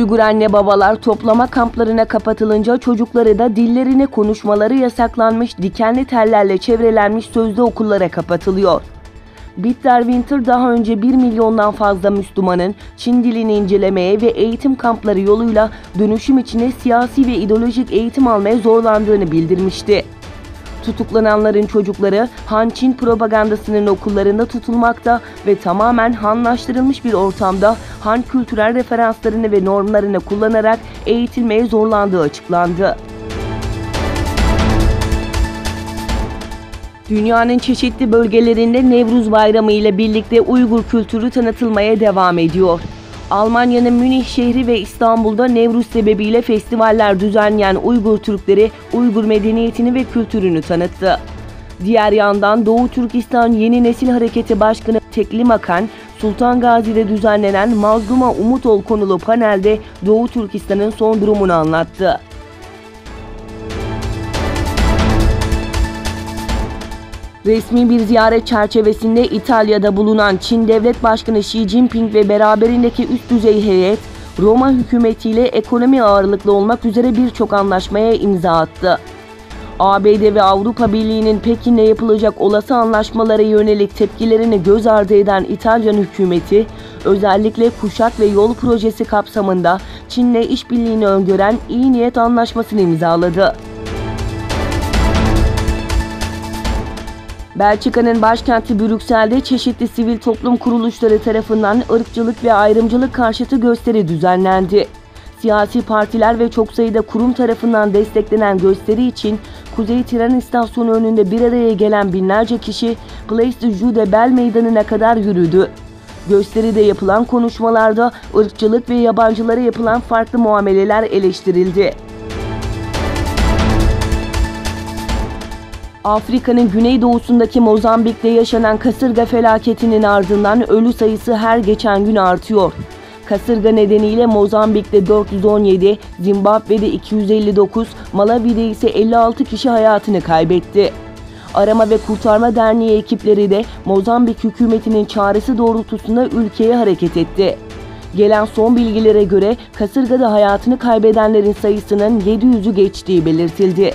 Uygur anne babalar toplama kamplarına kapatılınca çocukları da dillerini konuşmaları yasaklanmış dikenli tellerle çevrelenmiş sözlü okullara kapatılıyor. Bitterwinter daha önce 1 milyondan fazla Müslümanın Çin dilini incelemeye ve eğitim kampları yoluyla dönüşüm içine siyasi ve ideolojik eğitim almaya zorlandığını bildirmişti. Tutuklananların çocukları Han-Çin propagandasının okullarında tutulmakta ve tamamen Hanlaştırılmış bir ortamda Han kültürel referanslarını ve normlarını kullanarak eğitilmeye zorlandığı açıklandı. Dünyanın çeşitli bölgelerinde Nevruz Bayramı ile birlikte Uygur kültürü tanıtılmaya devam ediyor. Almanya'nın Münih şehri ve İstanbul'da Nevruz sebebiyle festivaller düzenleyen Uygur Türkleri Uygur medeniyetini ve kültürünü tanıttı. Diğer yandan Doğu Türkistan Yeni Nesil Hareketi Başkanı Teklim Akan, Sultan Gazi'de düzenlenen Mazluma Umut Ol konulu panelde Doğu Türkistan'ın son durumunu anlattı. Resmi bir ziyaret çerçevesinde İtalya'da bulunan Çin Devlet Başkanı Xi Jinping ve beraberindeki üst düzey heyet, Roma hükümetiyle ekonomi ağırlıklı olmak üzere birçok anlaşmaya imza attı. ABD ve Avrupa Birliği'nin Pekin'le yapılacak olası anlaşmalara yönelik tepkilerini göz ardı eden İtalyan hükümeti, özellikle Kuşak ve Yol projesi kapsamında Çin'le işbirliğini öngören iyi niyet anlaşmasını imzaladı. Belçika'nın başkenti Brüksel'de çeşitli sivil toplum kuruluşları tarafından ırkçılık ve ayrımcılık karşıtı gösteri düzenlendi. Siyasi partiler ve çok sayıda kurum tarafından desteklenen gösteri için Kuzey Tren İstasyonu önünde bir araya gelen binlerce kişi Place du Jeu de Bel meydanına kadar yürüdü. Gösteride yapılan konuşmalarda ırkçılık ve yabancılara yapılan farklı muameleler eleştirildi. Afrika'nın güneydoğusundaki Mozambik'te yaşanan kasırga felaketinin ardından ölü sayısı her geçen gün artıyor. Kasırga nedeniyle Mozambik'te 417, Zimbabwe'de 259, Malawi'de ise 56 kişi hayatını kaybetti. Arama ve Kurtarma Derneği ekipleri de Mozambik hükümetinin çağrısı doğrultusunda ülkeye hareket etti. Gelen son bilgilere göre kasırgada hayatını kaybedenlerin sayısının 700'ü geçtiği belirtildi.